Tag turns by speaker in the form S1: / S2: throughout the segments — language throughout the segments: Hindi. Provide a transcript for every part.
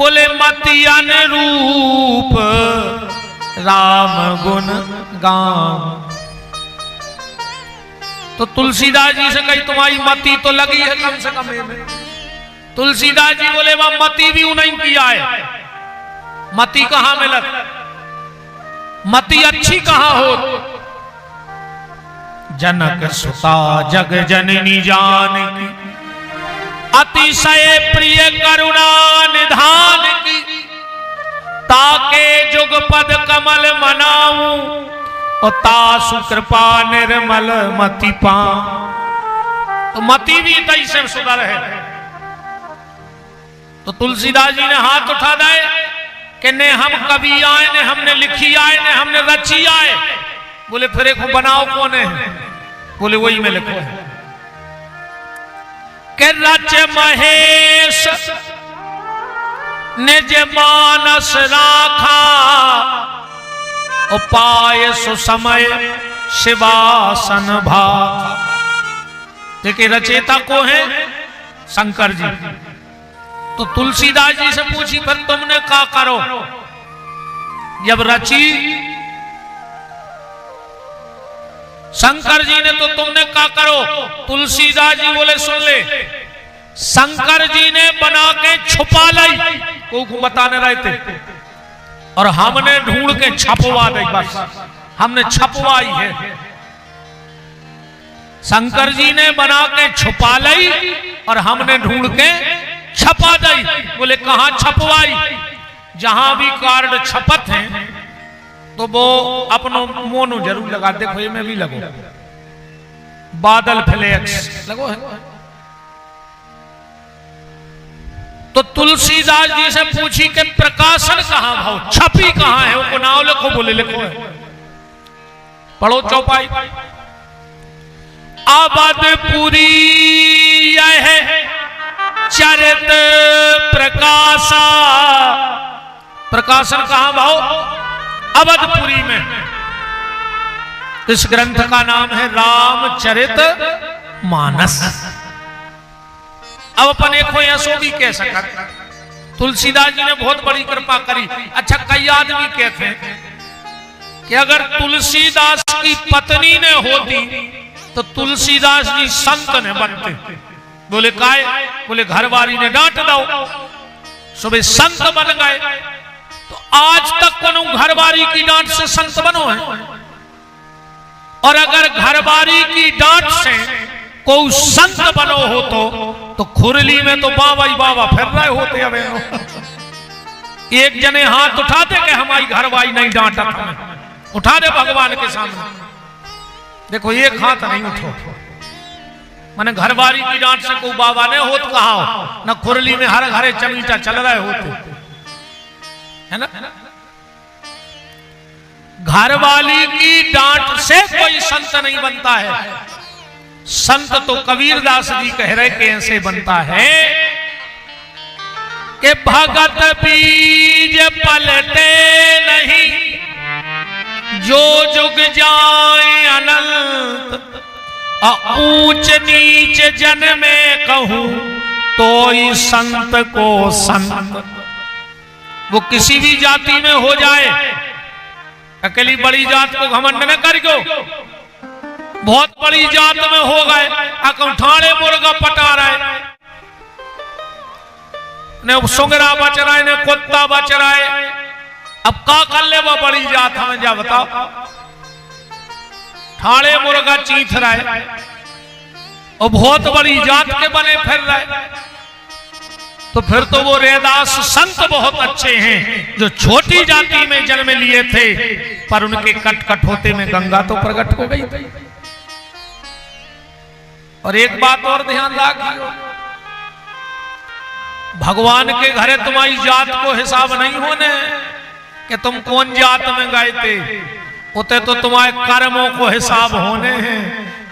S1: बोले मति अनुरूप राम गुण गान। तो तुलसीदास जी से कही तुम्हारी मति तो लगी है कम से कम में। तुलसीदास जी बोले वह मति भी उन्हीं किया है। मति कहां मिलत, मति अच्छी कहां हो। जनक सुता जग जननी जानकी, अतिशय प्रिय करुणा निधान की। ताके जुग पद कमल मनाऊं, और तासु कृपा निर्मल मति पाऊं। तो मति भी तैसे सुधर है। तो तुलसीदास जी ने हाथ उठा दिए कि ने हम कवि आए, ने हमने लिखी आए, ने हमने रची आए। बोले फिर एक बनाओ कौन है? बोले वही में लिखो है कि रच महेश निज मानस राखा, उपाय सुसमय शिवासन भाखा। देखिए रचेता को है शंकर जी। तो तुलसीदास जी से पूछी फिर तुमने क्या करो जब रची शंकर जी ने, तो तुमने क्या करो? तुलसीदास जी बोले सुन ले, शंकर जी ने बना के छुपा लाई, को बताने रहे थे, और हमने ढूंढ के छपवा दी। बस हमने छपवाई है। शंकर जी ने बना के छुपा लाई और हमने ढूंढ के छपा दी। बोले कहां छपवाई? जहां भी कार्ड छपत हैं तो वो अपनो मोनो जरूर लगा। देखो ये में भी लगो बादल फ्लेक्स लगो है। तो तुलसीदास जी से पूछी कि प्रकाशन कहां भाव, छपी कहां है? वो नाव लिखो। बोले लिखो है। पढ़ो चौपाई। अवधपुरी यह चरित प्रकाशा। प्रकाशन कहां भाव? अवधपुरी में। इस ग्रंथ का नाम है रामचरित मानस। अब अपन एक हो ऐसो भी कह सका। तुलसीदास जी ने बहुत बड़ी कृपा करी। अच्छा कई आदमी कहते हैं कि अगर तुलसीदास की पत्नी ने होती तो तुलसीदास जी संत ने बनते। बोले काय? बोले घरवारी ने डांट दो, सुबह संत बन गए। तो आज तक कोनो घरवारी की डांट से संत बनो है? और अगर घरवारी की डांट से कोई संत बनो हो तो खुरली में तो बाबा ही बाबा फिर रहे होते। अब एक जने हाथ उठाते कि हमारी घरवारी नहीं डांटा था, उठा दे भगवान के सामने। देखो एक हाथ नहीं उठो। माने घरवारी की डांट से कोई बाबा ने होत कहा हो, न खुरली में हर घरे चमीटा चल रहे होते है ना। घरवाली की डांट से कोई संत नहीं बनता है। संत तो कबीरदास जी कह रहे कि ऐसे बनता है कि भगत बीज पलटे नहीं, जो जुग जाए अनंत। ऊंच नीच जन में कहूं तो ही संत को संत। वो किसी भी जाति में हो जाए, अकेली बड़ी जात को घमंड न कर गो। बहुत बड़ी जात में हो गए, ठाणे मुर्गा पटा रहे, ने सुंगरा बच रहा है, ने कुत्ता बच रहा है। अब का कर ले वो बड़ी जात हमें जा बताओ। ठाणे मुर्गा चीथ रहा है और बहुत बड़ी जात के बने फिर रहे। तो फिर तो वो रैदास संत बहुत अच्छे हैं जो छोटी जाति में जन्म लिए थे, पर उनके कट होते में गंगा तो प्रकट हो गई थी। और एक बात और ध्यान रखियो, भगवान के घरे तुम्हारी जात को हिसाब नहीं होने कि तुम कौन जात में गए थे। उते तो तुम्हारे कर्मों को हिसाब होने हैं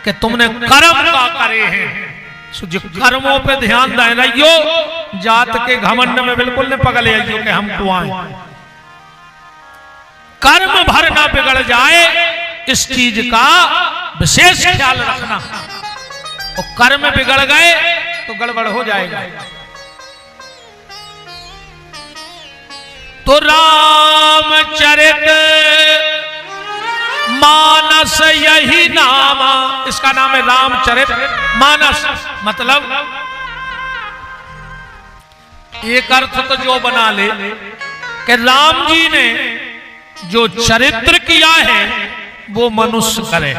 S1: कि तुमने कर्म का करे हैं। जो कर्मों पे ध्यान दे रहियो, जात के घमंड में बिल्कुल न पगले आइयो कि हम कुआं। कर्म भर ना बिगड़ जाए, इस चीज का विशेष ख्याल रखना। और कर्म बिगड़ गए तो गड़बड़ हो जाएगा। तो रामचरित मानस यही नाम, इसका नाम है रामचरित मानस। मतलब एक अर्थ तो जो बना ले कि राम जी ने जो चरित्र किया है वो मनुष्य करे,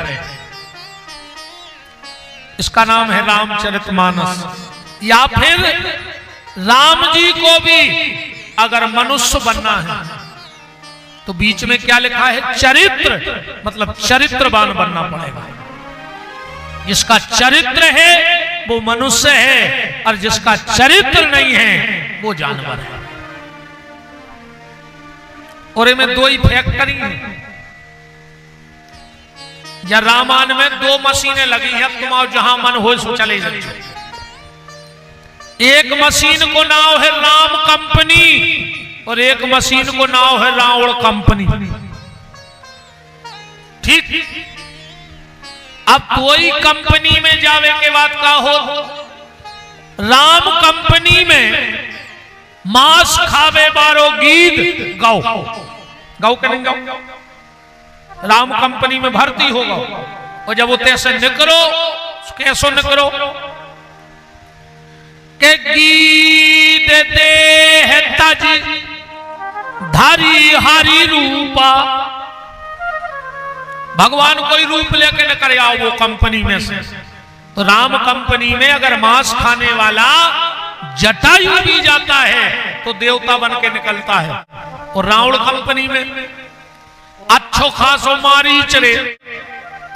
S1: इसका नाम है रामचरितमानस। या फिर राम जी को भी अगर मनुष्य बनना है तो बीच में क्या लिखा है, चरित्र, मतलब चरित्रवान बनना पड़ेगा। जिसका चरित्र है वो मनुष्य है और जिसका चरित्र नहीं है वो जानवर है। और इनमें दो ही फैक्टरी है। या रामायण में दो मशीनें लगी हैं, तुम आओ जहां मन हो सो चले जाओ। एक मशीन को नाम है राम कंपनी और एक मशीन को नाम है रावण कंपनी। ठीक, अब कोई कंपनी में जावे के बाद का हो, राम कंपनी में मांस खावे बारो गीत गाओ, गाओ के नहीं गाओ, राम कंपनी में भर्ती होगा। और जब वो तैसे निकलो, कैसो निकलो के गीत दे है तज धारी हारी रूपा, भगवान कोई रूप लेके निकल आओ वो कंपनी में से। तो राम कंपनी में अगर मांस खाने वाला जटायु भी जाता है तो देवता बन के निकलता है। और रावण कंपनी में अच्छो खासो मारीच रे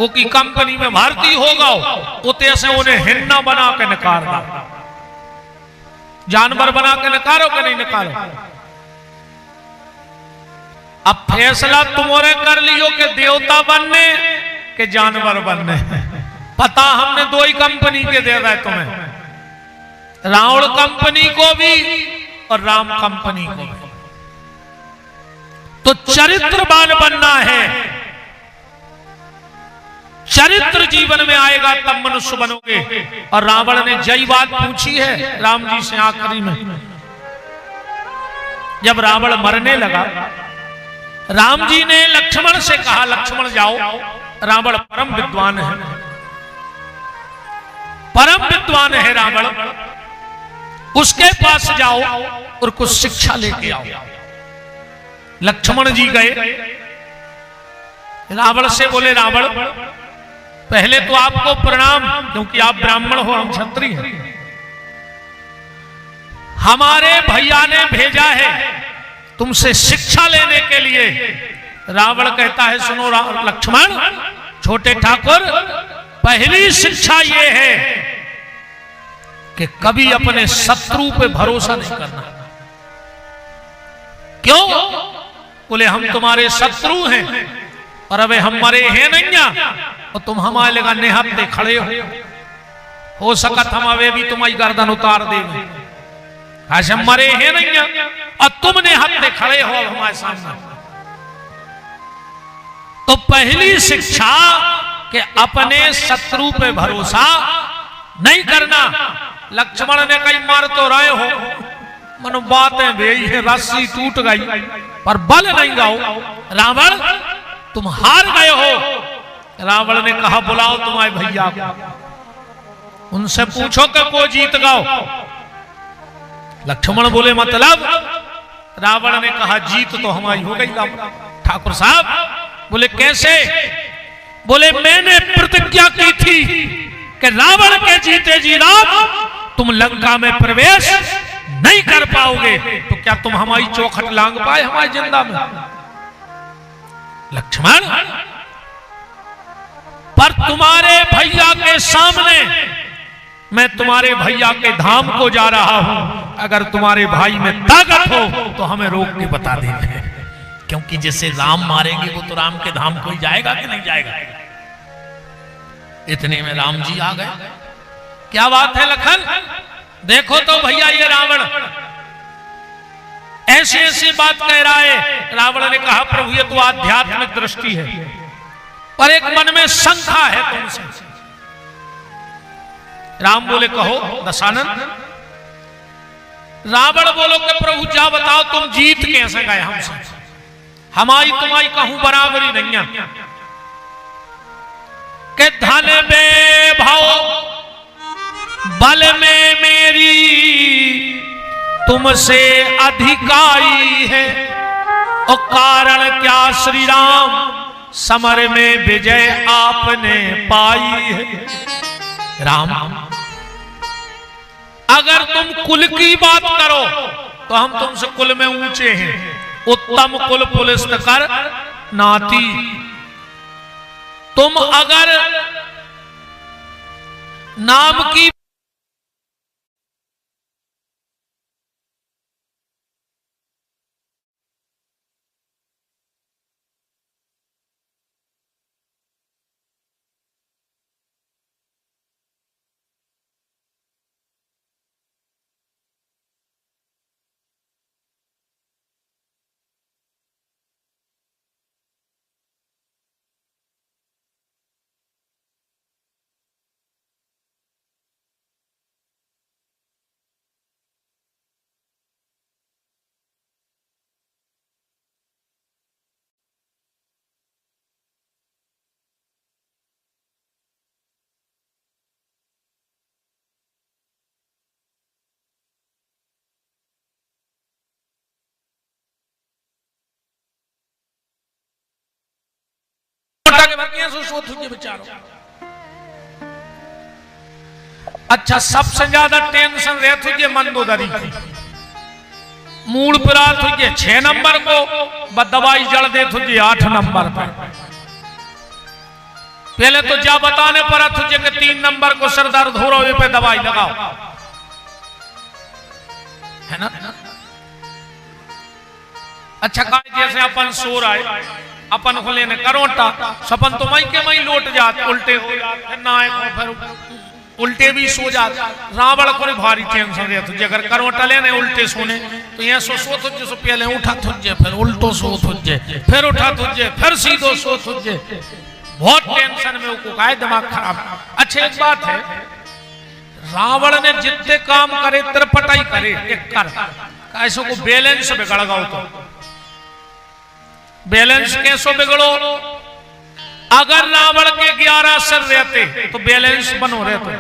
S1: वो की कंपनी में भर्ती होगा, उते से उन्हें हिन्ना बना के निकाल दा, जानवर बना के निकालो कि नहीं निकालो। अब फैसला तुम्हारे कर लियो कि देवता बनने के जानवर बनने। पता हमने दो ही कंपनी के दे रहा है तुम्हें, रावण कंपनी को भी और राम कंपनी को भी। तो चरित्रवान बनना है, चरित्र जीवन में आएगा तब मनुष्य बनोगे। और रावण ने जय बात पूछी है राम जी से आखिरी में, जब रावण मरने लगा, राम जी ने लक्ष्मण से कहा, लक्ष्मण जाओ, रावण परम विद्वान है, परम विद्वान है रावण, उसके पास जाओ और कुछ शिक्षा लेके आओ। लक्ष्मण जी गए, रावण से बोले, रावण पहले तो आपको प्रणाम, क्योंकि आप ब्राह्मण हो, हम क्षत्रिय हैं। हमारे भैया ने भेजा है तुमसे शिक्षा लेने के लिए। रावण कहता है, सुनो लक्ष्मण, छोटे ठाकुर, पहली शिक्षा यह है कि कभी अपने शत्रु पे भरोसा नहीं करना। क्यों? बोले हम तुम्हारे शत्रु हैं और अबे हमारे हैं नहीं, और तुम हमारे लगा निहत्ते खड़े हो सकत हम अबे भी तुम्हारी गर्दन उतार देंगे। आज हमारे हैं नहीं और तुम निहत्ते खड़े हो हमारे सामने। तो पहली शिक्षा कि अपने शत्रु पे भरोसा नहीं करना। लक्ष्मण ने कई मार तो रहे हो, मनो बातें भेई है, रस्सी टूट गई पर बल नहीं गाओ। रावण तुम हार गए हो। रावण ने कहा, बुलाओ तुम्हारे भैया को, उनसे पूछो कि को जीत गाओ। लक्ष्मण बोले, मतलब? रावण ने कहा, जीत तो हमारी हो गई ठाकुर साहब। बोले कैसे? बोले मैंने प्रतिज्ञा की थी कि रावण के जीते जी राम तुम लंका में प्रवेश नहीं कर पाओगे, तो क्या तुम हमारी चौखट लांग पाए हमारी जिंदा में? लक्ष्मण, पर तुम्हारे भैया के सामने मैं तुम्हारे भैया के धाम को जा रहा हूं, अगर तुम्हारे भाई में ताकत हो तो हमें रोक के बता देना, क्योंकि जैसे राम मारेंगे वो तो राम के धाम को ही जाएगा कि नहीं जाएगा। इतने में राम जी आ गए। क्या बात है लखन, देखो तो भैया ये रावण ऐसी ऐसी बात कह रहा है। रावण ने कहा, प्रभु ये तो आध्यात्मिक दृष्टि है, पर एक मन में शंका है तुमसे। राम बोले, कहो दशानन। रावण बोलो कि प्रभु जा बताओ तुम जीत कैसे गए हमसे, हमारी तुम्हारी कहूं बराबरी नहीं है। के धन में भाव बल में मेरी तुमसे अधिकाई है, और कारण क्या श्री राम समर में विजय आपने पाई है। राम अगर तुम कुल की बात करो तो हम तुमसे कुल में ऊंचे हैं, उत्तम कुल पुलिस कर नाती। तुम अगर नाम की अच्छा सबसे ज्यादा टेंशन रहे तुझे मंदोदरी की, मूड पर तुझे 6 नंबर को दवाई जड़ दे तुझे 8 नंबर पर। पहले तो जा बताने पड़ा तुझे कि 3 नंबर को सर दर्द हो रहा है पे दवाई लगाओ, है ना। अच्छा जैसे अपन सो रहा है, अपन को लेने करोटा सपन तो मई के मई लौट जात, उल्टे हो जात ना फिर उल्टे भी सो जात। रावण को भारी टेंशन रहे तुझे, अगर करोटा लेने उल्टे सोने तो यहाँ सो तुझे, सो पहले उठा तुझे, फिर उल्टो सो तुझे, फिर उठा तुझे, फिर सीधो सो तुझे, बहुत टेंशन में उसको का दिमाग खराब। अच्छा एक बात है, रावण ने जितने काम करे तिरपटाई करे एक कर ऐसे को बैलेंस बिगड़ गया। तो बैलेंस कैसे बिगड़ो, अगर रावण के 11 सर रहते तो बैलेंस बनो रहते,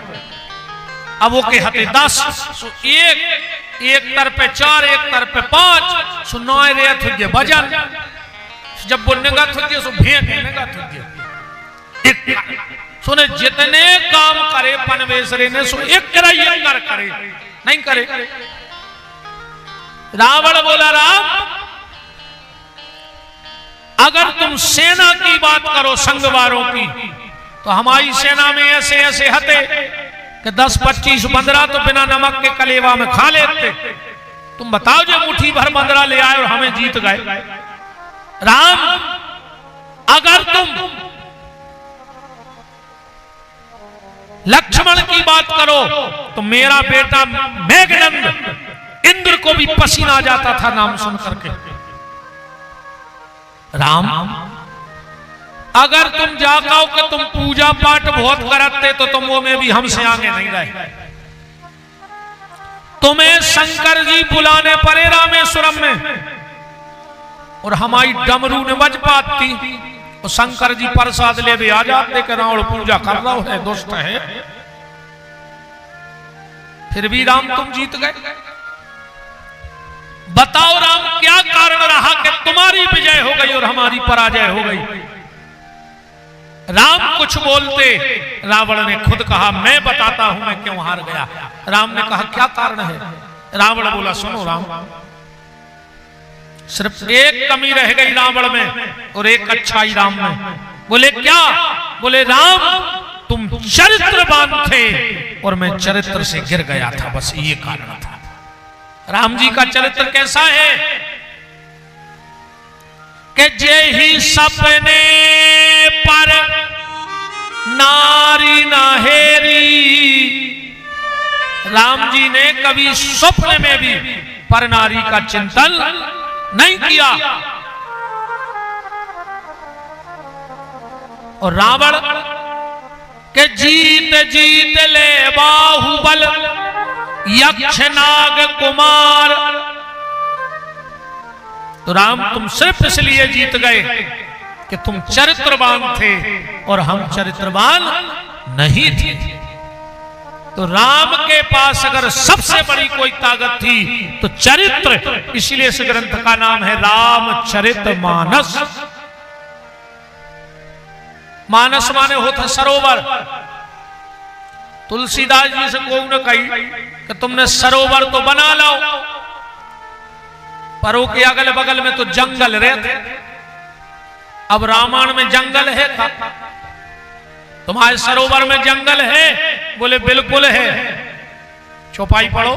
S1: अब वो के हते 10, सो एक तर पे 4 एक तर पे 5, सो 9 रहे तुझे वजन, जब बोलने का तुझे सो भेंटने का तुझे सुने जितने काम करे पनवेसरे ने सो एक करे नहीं करे। रावण बोला राम अगर तुम सेना की बात करो संगवारों की तो हमारी सेना में ऐसे ऐसे हते कि 10, 25, 15 तो बिना नमक के कलेवा में खा लेते। तुम बताओ जो मुट्ठी भर 15 ले आए और हमें जीत गए। राम अगर तुम लक्ष्मण की बात करो तो मेरा बेटा मेघनंद इंद्र को भी पसीना आ जाता था नाम सुन करके। राम अगर तुम जागाओ कि तुम पूजा पाठ बहुत करते तो तुम वो में भी हमसे आगे नहीं गए। तुम्हें शंकर जी बुलाने पड़े रामेश्वरम में और हमारी डमरू ने बज पाती तो शंकर जी प्रसाद ले भी आ जाते कि रावण पूजा कर रहा है दोस्त है, फिर भी राम तुम जीत गए। बताओ राम क्या कारण रहा कि तुम्हारी विजय हो गई और हमारी पराजय हो गई। राम कुछ बोलते, रावण ने खुद कहा मैं बताता हूं मैं क्यों हार गया। राम ने कहा क्या कारण है। रावण बोला सुनो राम, सिर्फ एक कमी रह गई रावण में और एक अच्छाई राम में। बोले क्या। बोले राम तुम चरित्रवान थे और मैं चरित्र से गिर गया था, बस ये कारण था। राम जी का चरित्र कैसा है कि जे ही सपने पर नारी नाहेरी, राम जी ने कभी स्वप्न में भी पर नारी का चिंतन नहीं किया। और रावण के जीत जीत ले बाहुबल यक्ष नाग कुमार। तो राम तुम सिर्फ इसलिए जीत गए कि तुम चरित्रवान थे और हम चरित्रवान नहीं थे। तो राम के पास अगर सबसे बड़ी कोई ताकत थी तो चरित्र, इसलिए इस ग्रंथ का नाम है रामचरितमानस। मानस माने होता सरोवर। तुलसीदास जी से कोई न कही कि तुमने सरोवर तो बना लो, पर वो के अगल बगल में तो जंगल रहते। अब रामायण में जंगल है का? तुम्हारे सरोवर में जंगल है? बोले बिल्कुल है। चौपाई पढ़ो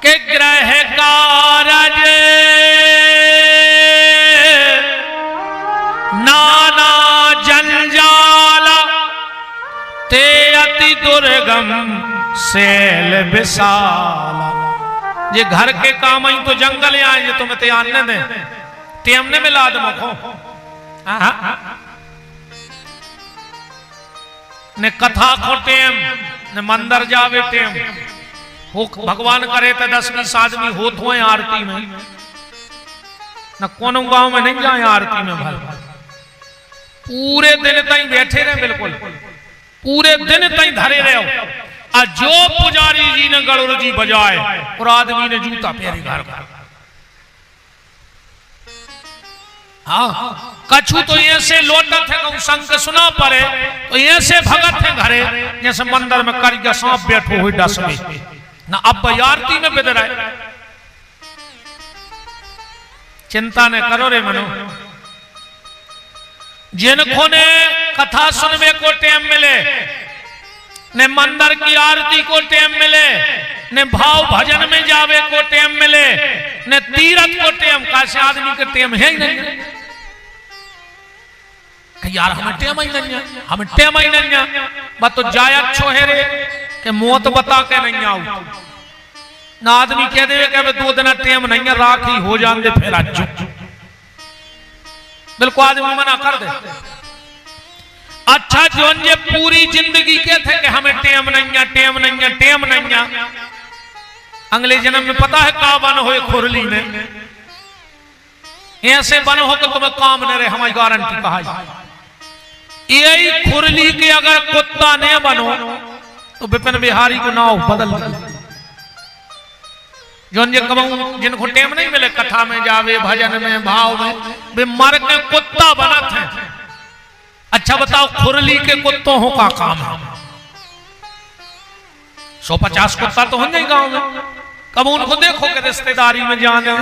S1: के ग्रह कारज नाना जंजाला ते अति दुर्गम शैल विशाला। ये घर के काम ही तो जंगल आए, ये तुम्हें ते आने दे टेमने में लाद मखो ने कथा को टेम ने मंदिर जावे टेम हो। भगवान करे तो 10-20 आदमी हो तो है आरती में, न कोनो गांव में नहीं जाए आरती में। भर पूरे दिन तई बैठे रहे, बिल्कुल पूरे दिन तई धरे रहे। और जो पुजारी जी ने गरुड़ जी बजाए और आदमी ने जूता पहरी घर का। हाँ कछु तो ऐसे लौटत है कहूं संग सुना पड़े तो ऐसे भगत है घरे जैसे मंदिर में करिया सांप बैठो हुई डस में ना। अब आरती में बिद रहे। चिंता न करो रे मनो, जिनको ने कथा सुनने को टाइम मिले, ने मंदिर की आरती को टाइम मिले, ने भाव भजन में जावे को टाइम मिले, ने तीरथ को टाइम, कैसे आदमी के टाइम है ही नहीं यार। हमें टेम ही नहीं, हमें टेम ही नहीं। बस तो जाया छोहे रे के मौत बता के नहीं आऊ ना। आदमी कह दे कि 2 दिन टेम नहीं है, राखी हो जान दे फिर आज। बिल्कुल आदमी मना कर दे। अच्छा जो ये पूरी जिंदगी के थे कि हमें टेम नहीं है, टेम नहीं है, टेम नहीं है। अगले जन्म में पता है का बन हो खुरली में, ऐसे बन हो कि तुम्हें काम न रहे, हमारी गारंटी कहा। यही खुरली के अगर कुत्ता न बनो तो विपिन बिहारी को नाव बदल जो जिनको टेम नहीं मिले कथा में जावे भजन में भाव में, वे मर के कुत्ता बनत है। अच्छा बताओ खुरली के कुत्तों हो का काम है? 150 कुत्ता तो होंगे गांव में। कब उनको देखो कि रिश्तेदारी में जाने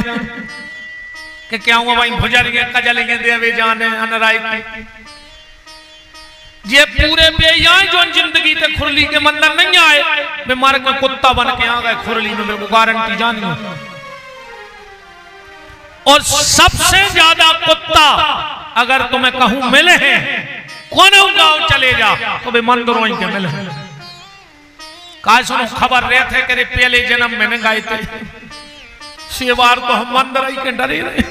S1: कि क्या हुआ भाई भुजरिए कजलिए देवे जाने अनराई की। ये पूरे बेयाई जो जिंदगी ते खुरली के मंदिर नहीं आए, वे मर के कुत्ता बन के आ गए खुरली में। मेरे को गारंटी जानी हो। और सबसे ज्यादा कुत्ता अगर तुम्हें कहूं मिले हैं कौन गांव चले जा तो वे मंदिरों के मिले हैं। का सुनो खबर रहे थे कि पहले जन्म में न गए थे, सेवार तो हम मंदिर ही के डरे रहे।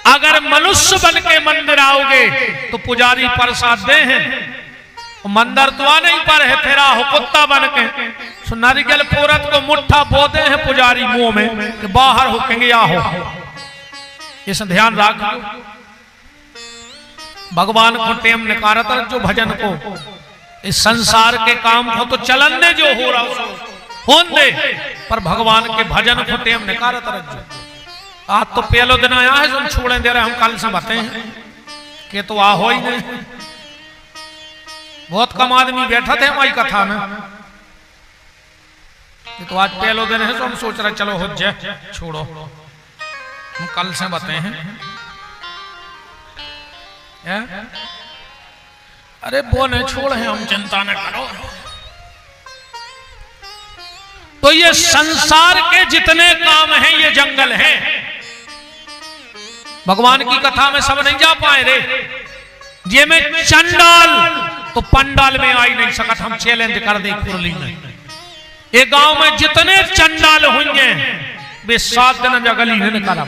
S1: अगर मनुष्य बन के मंदिर आओगे तो पुजारी प्रसाद दे हैं, मंदिर तो आ नहीं पर है तेरा हो कुत्ता बन के। सो नारियल पोरत को मुट्ठा बोते हैं पुजारी मुंह में कि बाहर हो कहेंगे या हो। इस ध्यान रख भगवान को टेम निकारत जो भजन को, इस संसार के काम को तो चलन दे जो हो रहा हो दे, पर भगवान के भजन को टेम निकारत रखो। आज तो पहलो दिन आया है जो छोड़े दे रहे, हम कल से बताते हैं कि तो आ हो ही नहीं। बहुत कम आदमी बैठा थे हमारी कथा में, तो आज पहलो दिन है तो हम सोच रहे चलो हो जाए, छोड़ो हम कल से बताते हैं। अरे वो नहीं छोड़ है, हम चिंता न करो। तो ये संसार के जितने काम हैं ये जंगल हैं। भगवान की कथा में सब नहीं जा पाए रे। ये में चंडाल तो पंडाल में आई नहीं सकत, हम चैलेंज कर दे खुरली में। ये गांव में जितने चंडाल होंगे वे 7 दिन जगली नहीं निकाला।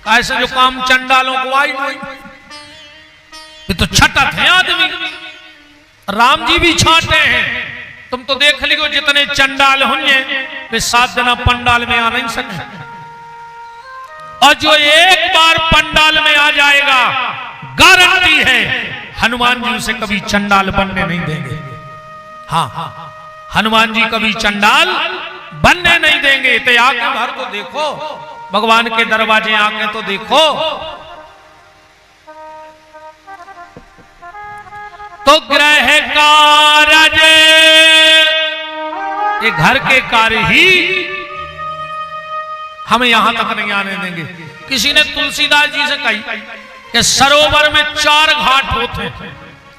S1: ऐसे जो काम चंडालों को आई नहीं, ये तो छटत है आदमी। राम जी भी छाटे हैं। तुम तो देख लियो जितने चंडाल होंगे वे 7 दिन पंडाल में आ नहीं सके, और जो एक बार पंडाल में आ जाएगा गारंटी है हनुमान जी उसे कभी चंडाल बनने नहीं देंगे। हाँ, हनुमान जी कभी चंडाल बनने नहीं देंगे। तो आके भर तो देखो, भगवान के दरवाजे आके तो देखो। तो ग्रह कारज, ये घर के कार्य ही हमें यहां तक नहीं आने देंगे। किसी ने तुलसीदास जी से कही कि सरोवर में 4 घाट होते हैं।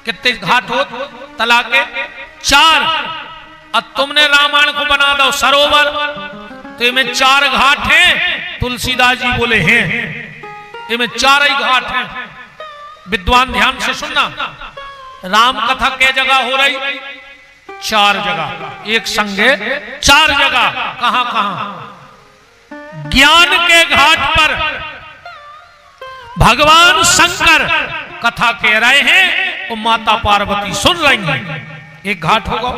S1: कितने घाट होते? तला के 4। अब तुमने रामायण को बना दो सरोवर, तो इनमें 4 घाट हैं। तुलसीदास जी बोले हैं इनमें 4 ही घाट हैं। विद्वान ध्यान से सुनना, राम कथा के जगह हो रही? 4 जगह, एक संगे 4 जगह। कहां कहां? ज्ञान के घाट पर भगवान शंकर कथा कह रहे हैं और माता पार्वती सुन रही हैं, एक घाट होगा।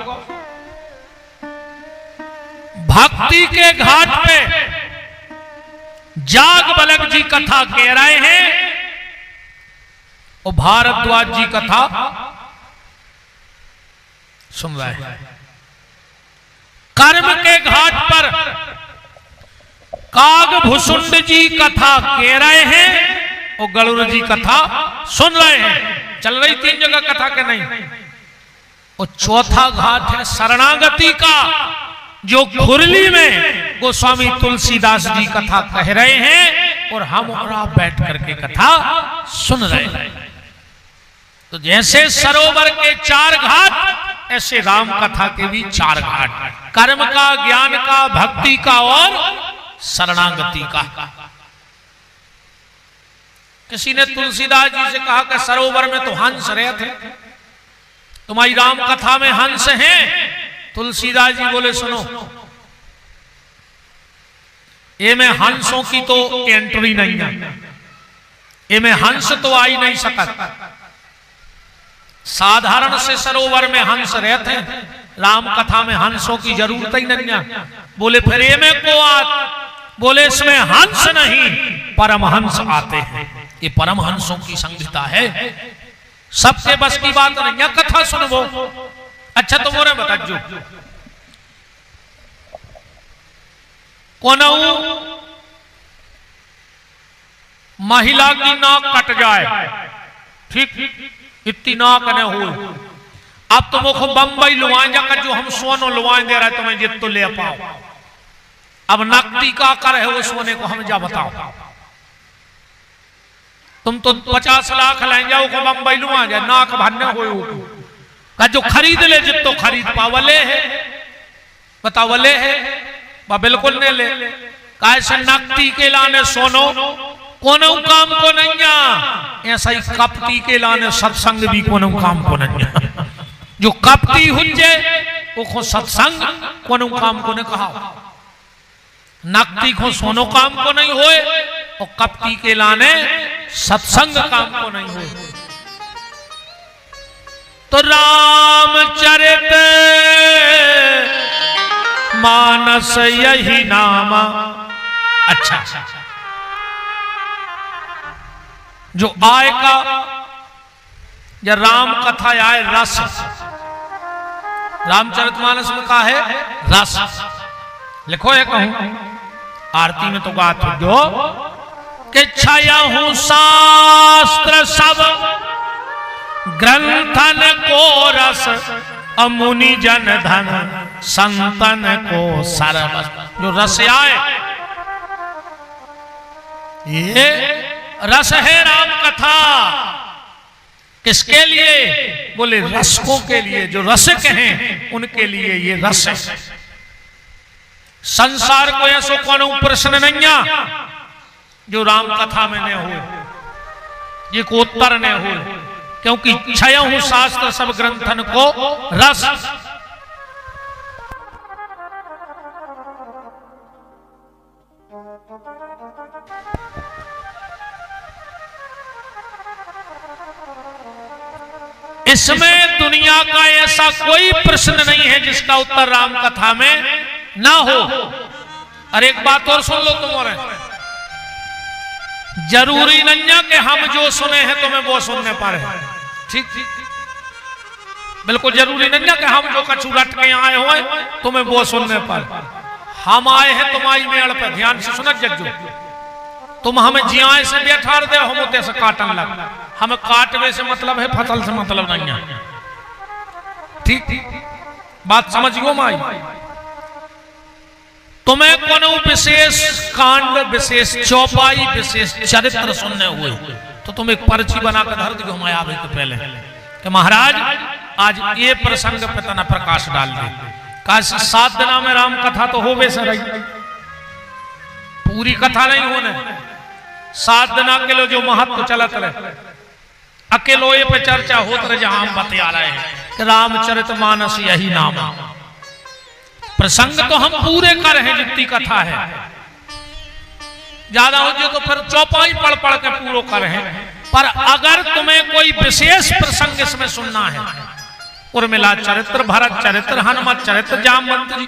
S1: भक्ति के घाट पे जागबलक जी कथा कह रहे हैं और भारद्वाज जी कथा सुन रहे हैं। कर्म के घाट पर कागभूषुंड जी कथा कह रहे हैं और गरुड़ जी कथा सुन रहे हैं। चल रही 3 जगह कथा के नहीं। और चौथा घाट है शरणागति का, जो खुरली में गोस्वामी तुलसीदास जी कथा कह रहे हैं और हम और आप बैठ करके कथा सुन रहे हैं। तो जैसे सरोवर के 4 घाट, ऐसे राम कथा के भी 4 घाट, कर्म का, ज्ञान का, भक्ति का और शरणागति का। किसी ने तुलसीदास जी से कहा कि सरोवर में तो हंस रहे थे, तुम्हारी राम कथा में हंस हैं? तुलसीदास जी बोले सुनो, ये में हंसों की तो एंट्री नहीं है, ये में हंस तो आ ही नहीं सकता। साधारण से सरोवर में हंस रहते हैं, राम कथा में हंसों की जरूरत ही नहीं है। बोले फिर ये में को बोले इसमें हंस नहीं, परमहंस आते हैं। ये परमहंसों की संहिता है, सबके बस की बात नहीं है। कथा सुनबो। अच्छा तो मोरे बताजो, कोनऊ महिला की नाक कट जाए, ठीक, इतनी नाक न हो। अब तुम को बंबई लुआए जाकर जो हम सोनो लुआए दे रहे तुम्हें जित तो ले पाओ। अब नकदी का कर है वो सोने को हम जा बताओ। तुम तो 50 लाख ले जाओ को बंबई लुआ जाए, नाक भरने हो जो खरीद ले जित तो खरीद पावले है, बतावले है बा बिल्कुल ने ले। कैसे नकदी के लाने सोनो कोनो काम को नहीं, ऐसा ही कपटी के लाने सत्संग भी कोनो काम को नहीं। जो कपटी हुंजे वो सत्संग कोनो काम को नहीं कहा। नकदी को सोनो काम को नहीं होए और कपटी के लाने सत्संग काम को नहीं होए। तो रामचरित मानस यही नामा। अच्छा, जो आय का या राम कथा आए रस, रामचरितमानस में कहा है रस। लिखो है कहूं आरती में तो बात हो जो कि छाया हूं शास्त्र सब ग्रंथन को रस, अमुनि जन धन संतन को सरबस। जो रस आए ये रस है राम कथा। किसके लिए? बोले रसकों के लिए, जो रसिक हैं उनके लिए ये रस है। संसार को ऐसो कोनो प्रश्न नहीं जो राम कथा में न हो, ये को उत्तर न हो, क्योंकि क्षय हूं शास्त्र सब ग्रंथन को रस। इसमें दुनिया का ऐसा कोई प्रश्न नहीं है जिसका उत्तर राम कथा में ना हो। और एक बात और सुन लो तुम्हारे, जरूरी नहीं है कि हम जो सुने हैं तुम्हें वो सुनने पर है। ठीक, बिल्कुल जरूरी नहीं है कि हम जो कछु रट के आए हुए तुम्हें वो सुनने पर। हम आए हैं तुम्हारी मेड़ पे, ध्यान से सुनत जज्जो। तुम हमें जियाए से बैठा दे, हम उते से काटन लग। हमें काटवे से मतलब है, फसल से मतलब नहीं है। ठीक, बात समझियो माई। तुम्हें कोनो विशेष कांड, विशेष चौपाई, विशेष चरित्र सुनने हुए तो तुम एक पर्ची बनाकर धर दो हमारे आवे के पहले कि महाराज आज ये प्रसंग पे तना प्रकाश डाल दे। काश 7 दिना में राम कथा तो होवे से रही, पूरी कथा नहीं होने। 7 दिना के लो जो महत्व चलत रहे, अकेलो ये पे चर्चा होत रहे, जहां हम बतिया रहे हैं कि रामचरितमानस यही नाम। प्रसंग तो हम पूरे कर हैं जितनी कथा है, ज्यादा हो जो तो फिर चौपाई पढ़ पढ़ के पूरो कर हैं। पर अगर तुम्हें कोई विशेष प्रसंग इसमें सुनना है, उर्मिला चरित्र, भरत चरित्र, हनुमत चरित्र, जामवंत जी,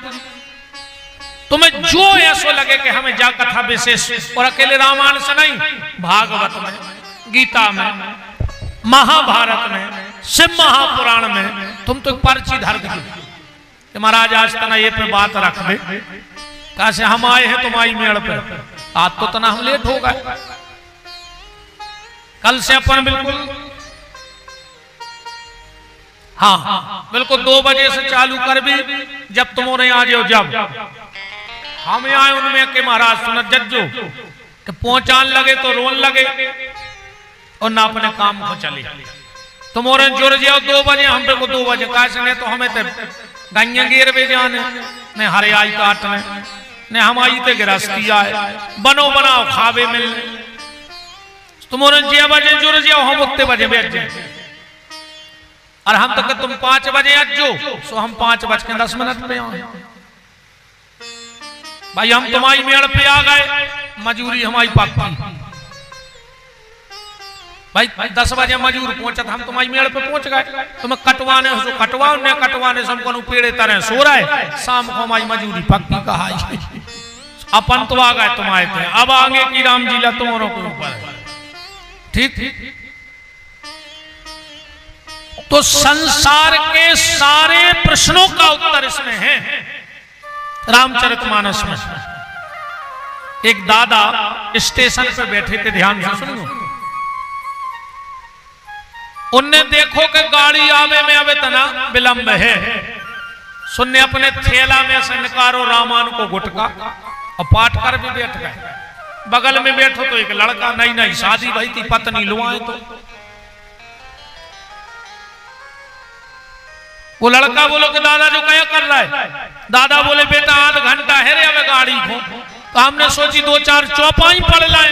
S1: तुम्हें जो ऐसा लगे कि हमें जा कथा विशेष, और अकेले रामायण से नहीं, भागवत में, गीता में, महाभारत में, शिव महापुराण में तुम तो पर्ची धर दी कि महाराज आज तना ये पे बात रख दे। कैसे हम आए हैं तुम्हारी मेड़ पे, आज तो तना हम लेट हो गए। कल से अपन बिल्कुल हाँ बिल्कुल 2 बजे से चालू कर भी, जब तुमने आ जाओ। जब हम आए उनमें के महाराज सुनत जज्जो कि पहुंचान लगे तो रोन लगे और ना अपने काम को चले। तुमने जुड़ जाओ 2 बजे, हम पे को 2 बजे कैसे नहीं तो हमें तो गैया गिर बे जाने ने हरे आई काटने ने हम आई ते गिरस्ती आए, बनो बनाओ खावे मिलने। तुमने 6 बजे जुड़ जाओ, हम उतने बजे बैठ जाए। और हम तो तुम 5 बजे अज्जो, सो हम 5:10 पे आए। भाई हम तुम्हारी मेड़ पे आ गए, मजूरी हमारी पक्की। भाई 10 बजे मजूर पहुंचा था, हम तुम्हारी मेड़ पे पहुंच गए। तुम्हें कटवाने हो तो कटवाओ, ने कटवाने से हमको पेड़े तरह सो रहा है। शाम को हमारी मजूरी पक्की कहा। अपन तो आ गए, तुम आए थे, अब आगे की राम जी ला तुम्हारों के ऊपर। ठीक, तो संसार के सारे प्रश्नों का उत्तर इसमें है रामचरितमानस में। एक दादा स्टेशन पे बैठे थे, ध्यान से सुनो। उनने देखो कि गाड़ी आवे में अबे तना विलंब है। सुनने अपने थैला में से निकारो रामायण को गुटका और पाठ कर भी बैठ गए। बगल में बैठो तो एक लड़का, नई शादी भाई थी, पत्नी लुआए। तो वो लड़का बोलो कि दादा जो क्या कर रहा है? दादा बोले बेटा आध घंटा है रे अब गाड़ी को, तो हमने सोची 2-4 चौपाई पढ़ लाए।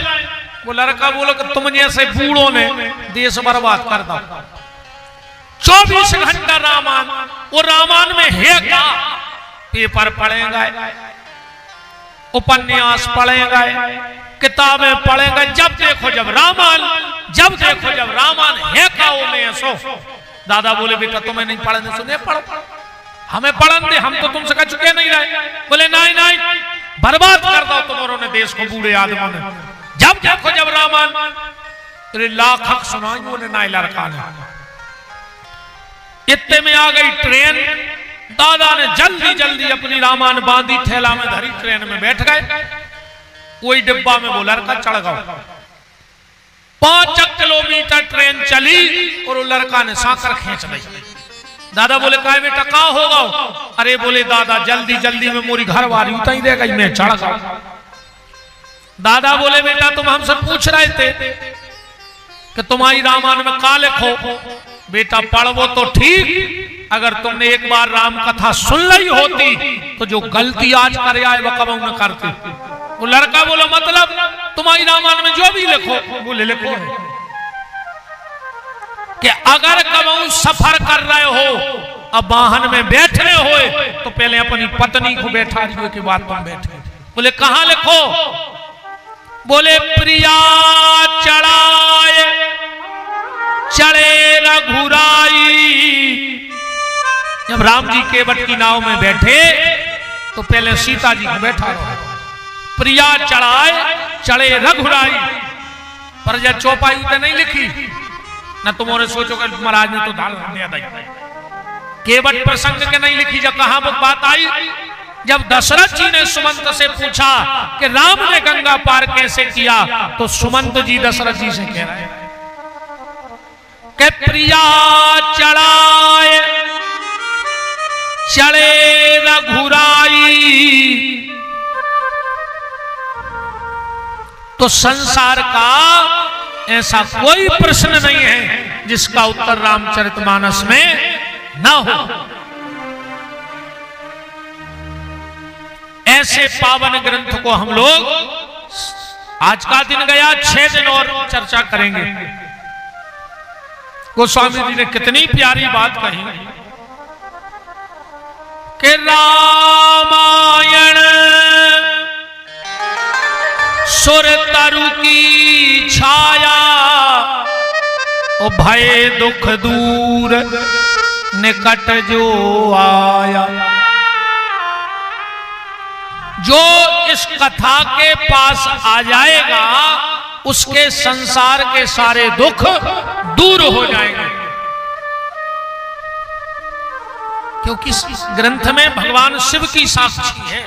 S1: वो लड़का बोलो कि तुम जैसे बूढ़ों ने देश बर्बाद कर दो। 24 घंटा रामायण, वो रामायण में है क्या? पेपर पढ़ेंगे, उपन्यास पढ़ेंगे, किताबें पढ़ेंगे, जब देखो जब रामायण, जब देखो जब रामायण है क्या वो में सो। दादा बोले बेटा तुम्हें नहीं पढ़ने सुने, पढ़ो हमें पढ़न दे, हम तो तुमसे कह चुके नहीं रहे। बोले नहीं बर्बाद कर दो तुम्हारों ने देश को, बूढ़े आदमों ने। जब देखो जब रामायण, तेरे लाख हक सुनाई बोले नाई लड़का ने। इतने में आ गई ट्रेन। दादा ने जल्दी जल्दी अपनी रामायण बांधी, थैला में धरी, ट्रेन में बैठ गए। कोई डिब्बा में वो लड़का चढ़ गया। 5 किलोमीटर ट्रेन चली और वो लड़का ने साकर खींच दी। दादा बोले का बेटा का होगा? अरे बोले दादा जल्दी जल्दी में मोरी घर वाली उताई दे गई, मैं चढ़ गया। दादा बोले बेटा तुम हमसे पूछ रहे थे कि तुम्हारी रामायण में का लिखो? बेटा पढ़वो तो ठीक, अगर तुमने एक बार राम कथा सुन ली होती तो जो गलती आज कर आए वो कब न करते। वो लड़का बोलो मतलब तुम्हारी रामायण में जो भी लिखो, बोले लिखो कि अगर कब सफर कर रहे हो, अब वाहन में बैठ रहे हो, तो पहले अपनी पत्नी को बैठा दिए के बाद तुम बैठे। बोले कहां लिखो? बोले प्रिया चढ़ाए चढ़े रघुराई, जब राम जी केवट की नाव में बैठे तो पहले सीता जी को बैठा रहा, प्रिया चढ़ाए चढ़े रघुराई, पर जब चौपाई तो नहीं लिखी ना, तुमने सोचो कि महाराज ने तो दाल दिया था, केवट प्रसंग के नहीं लिखी। जब कहां बात आई, जब दशरथ जी ने सुमंत से पूछा कि राम ने गंगा पार कैसे किया, तो सुमंत जी दशरथ जी से कह रहे हैं कि प्रिया चढ़ाए चढ़े रघुराई, तो संसार का ऐसा कोई प्रश्न नहीं है जिसका उत्तर रामचरितमानस में ना हो। ऐसे पावन ग्रंथ को हम लोग आज का दिन गया, 6 दिन और चर्चा करेंगे। गोस्वामी जी ने कितनी प्यारी बात कही कि रामायण सुर तरु की छाया, ओ भय दुख दूर निकट जो आया। जो इस कथा के पास आ जाएगा उसके संसार के सारे दुख दूर हो जाएंगे, क्योंकि इस ग्रंथ में भगवान शिव की साक्षी है,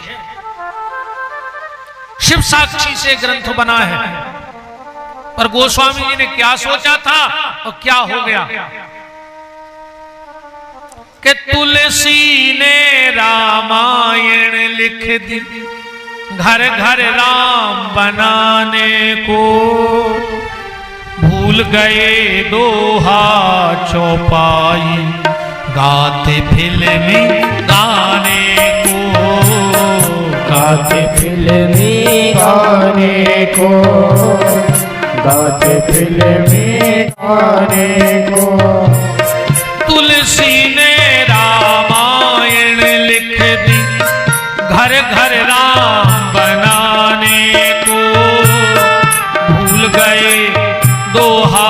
S1: शिव साक्षी से ग्रंथ बना है। पर गोस्वामी जी ने क्या सोचा था और क्या हो गया कि तुलसी ने रामायण लिख दी, घर घर राम बनाने को, भूल गए दोहा चौपाई, गाते फिल्मी गाने को,
S2: गाते फिल्मी गाने को, गाते फिल्मी गाने को।
S1: तुलसी ने रामायण लिख दी, घर घर राम बनाने को, भूल गए दोहा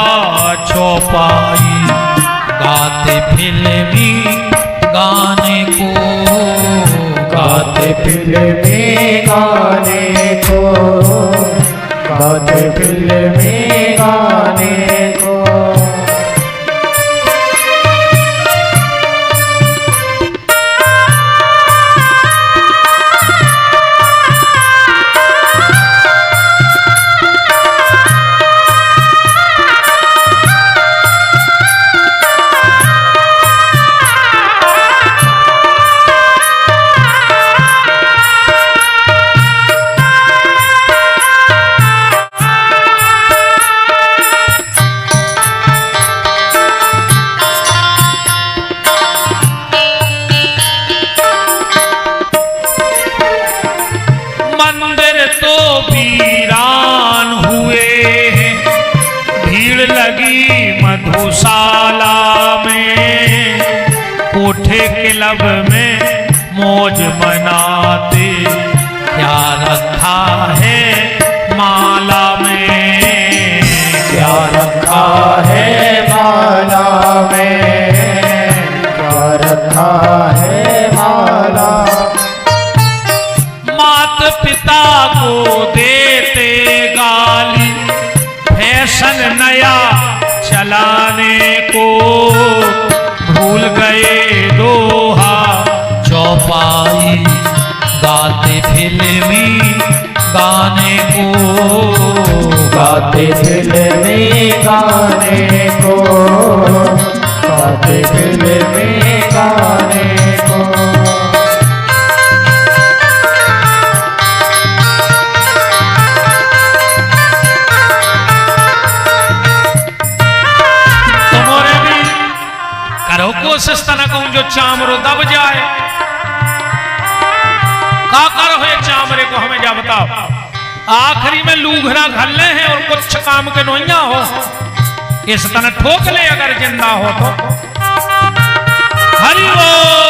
S1: चौपाई, गाते फिल्मी गाने को,
S2: गाते फिल्मी गाने को, गाते फिल्मी गाने को।
S1: मधुशाला में कोठे क्लब में मौज मनाते, क्या रखा है माला में,
S2: क्या रखा है माला में, क्या रखा है माला।
S1: मात पिता को देते गाली, फैशन नया चलाने को, भूल गए दोहा चौपाई, गाते फिल्मी गाने को,
S2: गाते फिल्मी गाने को, गाते फिल्मी गाने को।
S1: कोशिश तना कहूं जो चामरो दब जाए, का कर हो चामरे को हमें जा बताओ। आखिरी में लूघरा घल्ले हैं और कुछ काम के नोइया हो, इस तरह ठोक ले अगर जिंदा हो तो। हरि बोल।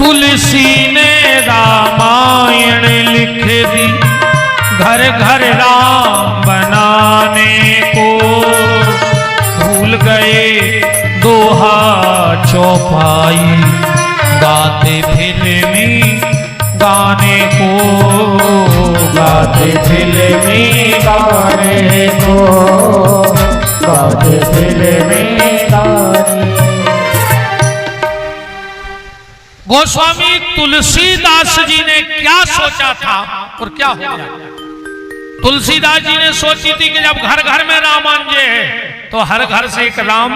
S1: तुलसी ने रामायण लिख दी घर घर राम बनाने को, भूल गए दोहा चौपाई गाते फिल्मी गाने को,
S2: गाते फिल्मी गाने को, गाते फिल्मी गाने।
S1: गोस्वामी तुलसीदास जी ने क्या सोचा था और क्या हो गया? तुलसीदास जी ने सोची थी कि जब घर घर में रामांजे है तो हर घर से एक राम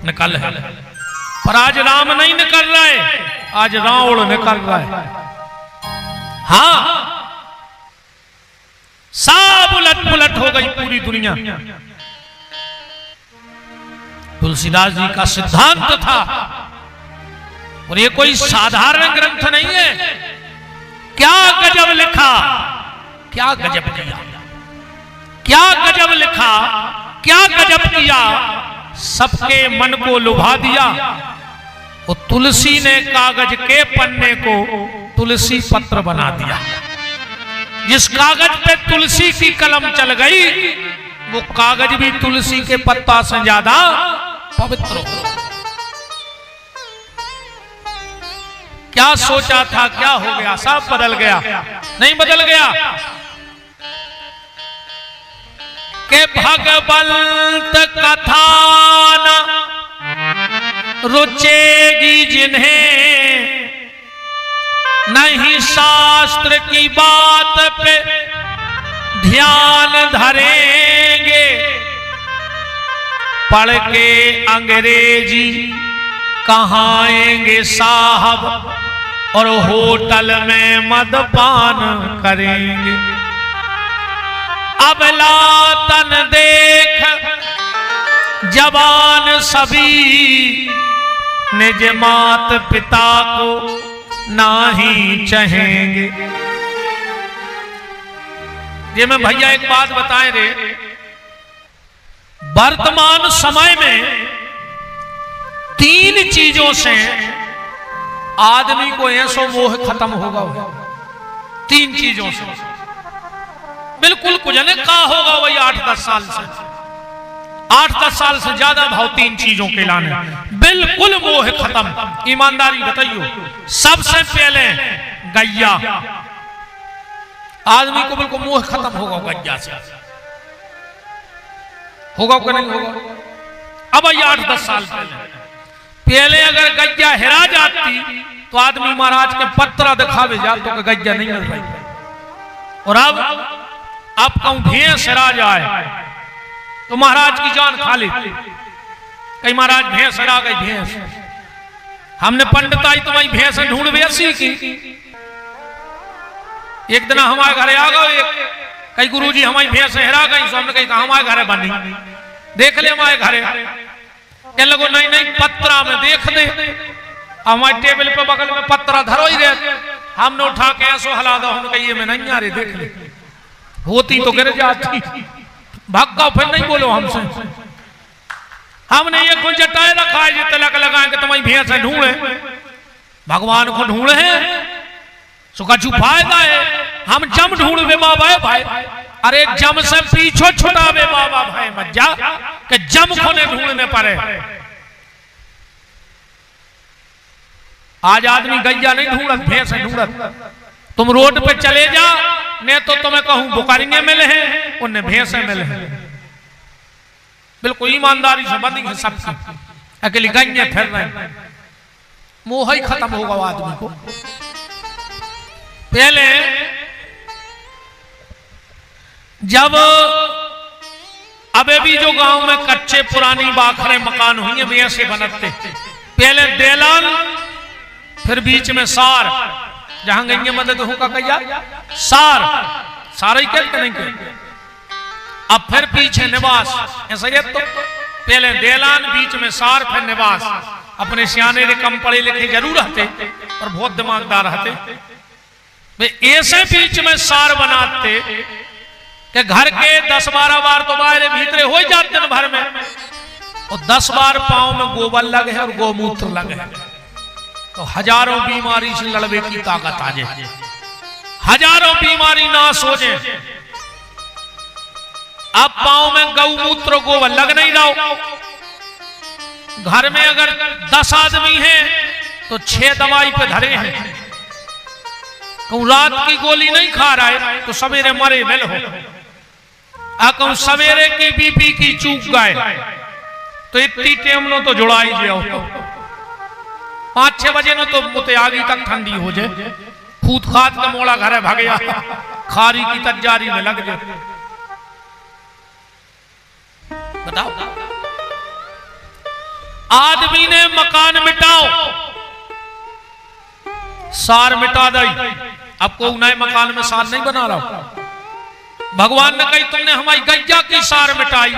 S1: निकल है, पर आज राम नहीं निकल रहा है, आज रावण निकल रहा है। हाँ, सब उलट पुलट हो गई पूरी दुनिया। तुलसीदास जी का सिद्धांत था, और ये कोई साधारण ग्रंथ नहीं है। क्या गजब लिखा, क्या गजब किया, क्या गजब लिखा, क्या गजब किया, सबके मन को लुभा दिया। वो तुलसी ने कागज के पन्ने को तुलसी पत्र बना दिया। जिस कागज पे तुलसी की कलम चल गई, वो कागज भी तुलसी के पत्ता से ज्यादा पवित्र हो। क्या सोचा था, क्या हो गया? सब बदल गया। नहीं बदल गया कि भगवंत कथा न रुचेगी जिन्हें, नहीं शास्त्र की बात पे ध्यान धरेंगे, पढ़ के अंग्रेजी कहाएंगे साहब और होटल में मदपान करेंगे। अबला तन देख जवान सभी, निज मात पिता को नाही चाहेंगे। ये मैं भैया एक बात बताएं रे, वर्तमान समय में 3 चीजों से आदमी को ऐसो मोह खत्म होगा। 3 चीजों से बिल्कुल कुछ नहीं कहा होगा वही 8-10 साल से, 8-10 साल से ज्यादा भाव 3 चीजों के लाने बिल्कुल मोह खत्म। ईमानदारी बताइयो, सबसे पहले गैया, आदमी को बिल्कुल मोह खत्म होगा गैया से, होगा कि नहीं होगा? अब 8-10 साल पहले अगर गैया हेरा जाती तो आदमी महाराज के पत्रा दिखावे जाते कि गैया नहीं मिल रही, और अब कहूं भैंस हेरा जाए तो महाराज की जान खा लेती। कई महाराज भैंस हेरा गई, भैंस हमने पंडिताई तो वही भैंस ढूंढ बेसी की। एक दिन हमारे घरे आ गए, कई गुरुजी हमारी भैंस हेरा गई, तो हमने कही हमारे घरे बनी, देख ले हमारे घरे। कहने लगो नहीं नहीं पत्रा में देख दे, हमारे टेबल पे बगल में पत्रा धरो ही रहे। हमने उठा के ऐसो हला दो, हमने कही ये में नहीं आ रही, देख ले, होती तो गिर जाती। भागा फिर नहीं बोलो हमसे, हमने ये कुछ जटाए रखा है, जो तिलक लगाए कि तुम्हारी भैंस ढूंढे, भगवान को ढूंढे सुखा फायदा है। हम जम ढूंढे बाबा भाई, अरे जम से पीछो छुटावे बाबा भाई मत जा कि जम को ने ढूंढने पड़े। आज आदमी गैया नहीं ढूंढत, भैंस ढूंढत। तुम रोड पे चले जा, मैं तो तुम्हें कहूं बुकारियां मिले हैं, उन्हें भैंसे मिले हैं। बिल्कुल ईमानदारी से बंदी है सबकी, अकेली गैया फिर रहे, मोह ही खत्म होगा आदमी को। पहले जब अबे भी जो गांव में कच्चे पुरानी बाखरे मकान हुई है वैसे बनते, पहले देलान फिर बीच में सार, जहां गई मदद होगा कैया सार, सारा ही कहते नहीं कहते। अब फिर पीछे निवास, ऐसा ये तो पहले देलान बीच में सार फिर निवास। अपने सियाने ने कम पढ़े लिखे जरूर रहते और बहुत दिमागदार रहते, वे ऐसे बीच में सार बनाते कि घर के 10-12 बार तो बाहर भीतरे हो जाते न भर में, और 10 बार पांव में गोबर लगे और गोमूत्र लगे। तो हजारों बीमारी से लड़ने की ताकत आ जाए, हजारों बीमारी नाश हो जाए। अब पांव में गौमूत्र गोबर लग नहीं रहा, घर में अगर 10 आदमी हैं तो 6 दवाई पे धरे हैं। कहूं रात की गोली नहीं खा रहा है तो सवेरे मरे मिल हो, कहूं सवेरे की बीपी की चूक गए तो इतनी टेम नो तो जुड़ाई जाओ, 5-6 बजे नो तो मुते आगे तक ठंडी हो जाए, खूद खाद का मोड़ा घर भागया खारी की तजारी में लग जाए। बताओ, आदमी ने मकान मिटाओ, सार मिटा दई, अब को नए मकान में सार नहीं बना रहा। भगवान ने कही तुमने हमारी गैया की सार मिटाई,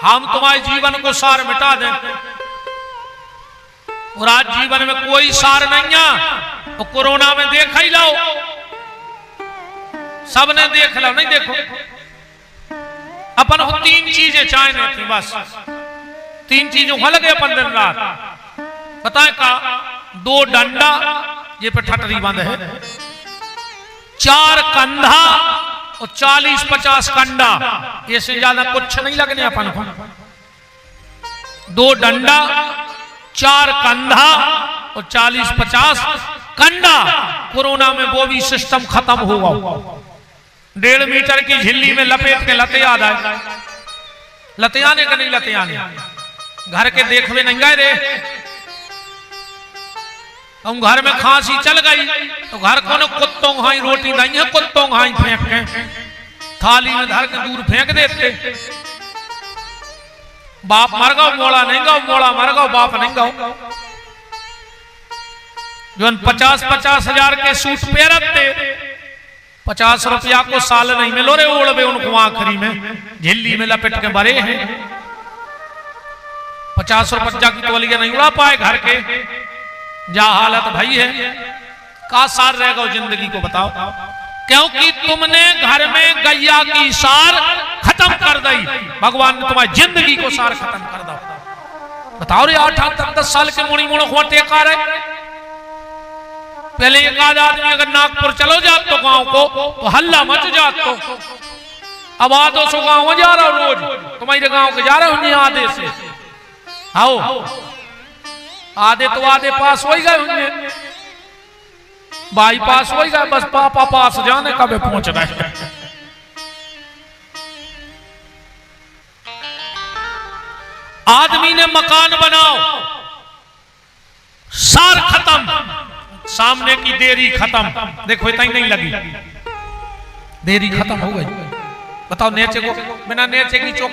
S1: हम तुम्हारे जीवन को सार मिटा दें। और आज जीवन में कोई सार नहीं है, तो कोरोना में देख ही लो, सबने देख लो, नहीं देखो अपन को 3 चीजें चाहिए थी, बस 3 चीजों को लगे अपन दिन रात। बताए का 2 डंडा ये पे ठटरी बंद है, 4 कंधा और 40-50 कंडा, ये से ज्यादा कुछ नहीं लगने अपन को। 2 डंडा, 4 कंधा और 40-50 कंडा। कोरोना में वो भी सिस्टम खत्म हुआ, 1.5 मीटर की झिल्ली में लपेट के लते याद आए, लते आने का नहीं, लते आने घर के देखवे नहीं गए रे। हम घर में खांसी चल गई तो घर को न कुत्तों हाई रोटी नहीं है, कुत्तों हाई फेंक के थाली में धर के दूर फेंक देते। बाप मर गो मोड़ा नहीं गो, मोड़ा मर गो बाप नहीं गो। जो 50-50 हजार के सूट पे रखते, 50 रुपया को साल नहीं मिलो रे, ओढ़ उनको आखिरी में झिल्ली में लपेट के भरे हैं। 50 रुपया की तौलिया नहीं उड़ा पाए घर के, जा हालत भाई है। का सार रहेगा जिंदगी को बताओ, क्योंकि तुमने घर में गैया की सार खत्म कर दी, भगवान ने तुम्हारी जिंदगी को सार खत्म कर दो। बताओ रे 8-10 साल के मुड़ी मुड़ो हुआ टेका रहे। पहले एक आध आदमी अगर नागपुर चलो जात तो गांव को तो हल्ला मच जात, तो अब आधो सो गांव जा रहा हूं, रोज तुम्हारे गांव के जा रहा हूं आधे से, आओ आधे तो आधे पास हो गए होंगे, बाईपास हो गए, बस पापा पास जाने कब पहुंच रहे। आदमी ने मकान बनाओ, सार खत्म, सामने की देरी खत्म, देखो इतना ही नहीं लगी, देरी खत्म हो गई। बताओ नेचे को बिना नेचे की चौक